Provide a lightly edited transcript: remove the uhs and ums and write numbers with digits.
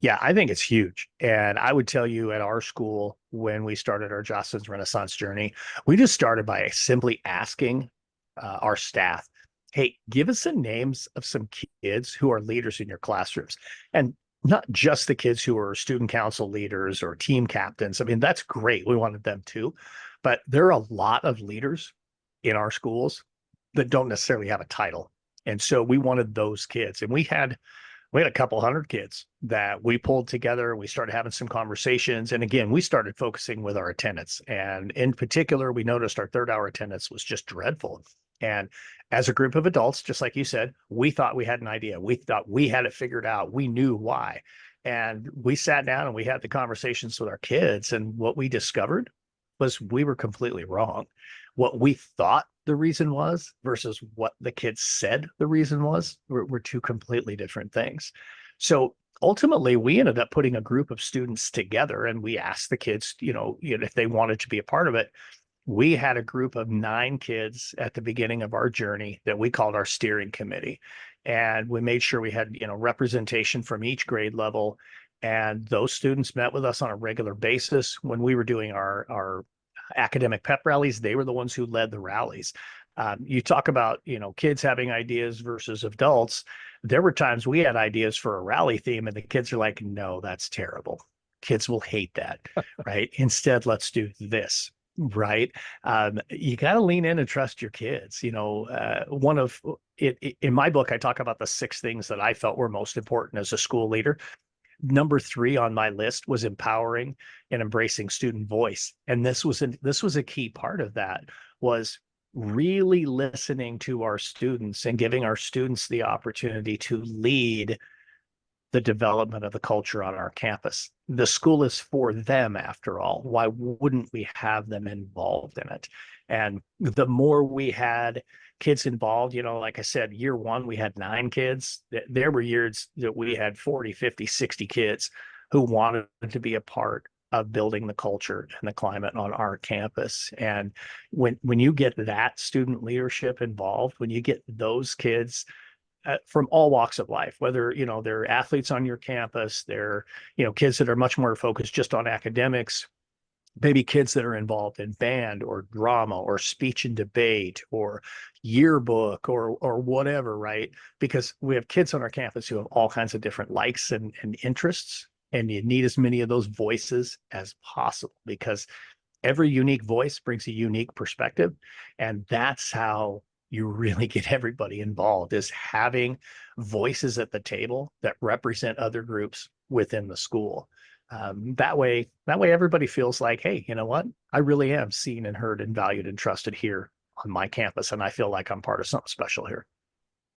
Yeah, I think it's huge. And I would tell you at our school, when we started our Jostens Renaissance journey, we just started by simply asking our staff, hey, give us the names of some kids who are leaders in your classrooms. And not just the kids who are student council leaders or team captains. I mean, that's great. We wanted them too. But there are a lot of leaders in our schools that don't necessarily have a title. And so we wanted those kids. And we had a couple hundred kids that we pulled together. We started having some conversations. And again, we started focusing with our attendance. And in particular, we noticed our third hour attendance was just dreadful. And as a group of adults, just like you said, we thought we had an idea. We thought we had it figured out. We knew why. And we sat down and we had the conversations with our kids. And what we discovered was we were completely wrong. What we thought the reason was versus what the kids said the reason was were two completely different things. So ultimately, we ended up putting a group of students together and we asked the kids, if they wanted to be a part of it. We had a group of 9 kids at the beginning of our journey that we called our steering committee. And we made sure we had, representation from each grade level. And those students met with us on a regular basis. When we were doing our academic pep rallies, they were the ones who led the rallies. You talk about, kids having ideas versus adults. There were times we had ideas for a rally theme and the kids are like, no, that's terrible. Kids will hate that, right? Instead, let's do this, right? You got to lean in and trust your kids. One of it in my book, I talk about the 6 things that I felt were most important as a school leader. Number 3 on my list was empowering and embracing student voice. And this was a key part of that, was really listening to our students and giving our students the opportunity to lead the development of the culture on our campus. The school is for them after all. Why wouldn't we have them involved in it? And the more we had kids involved, like I said, year 1, we had 9 kids. There were years that we had 40, 50, 60 kids who wanted to be a part of building the culture and the climate on our campus. And when you get that student leadership involved, when you get those kids from all walks of life, whether, they're athletes on your campus, they're, kids that are much more focused just on academics, maybe kids that are involved in band or drama or speech and debate or yearbook or whatever, right? Because we have kids on our campus who have all kinds of different likes and interests, and you need as many of those voices as possible because every unique voice brings a unique perspective. And that's how you really get everybody involved, is having voices at the table that represent other groups within the school. That way everybody feels like, hey, you know what? I really am seen and heard and valued and trusted here on my campus. And I feel like I'm part of something special here.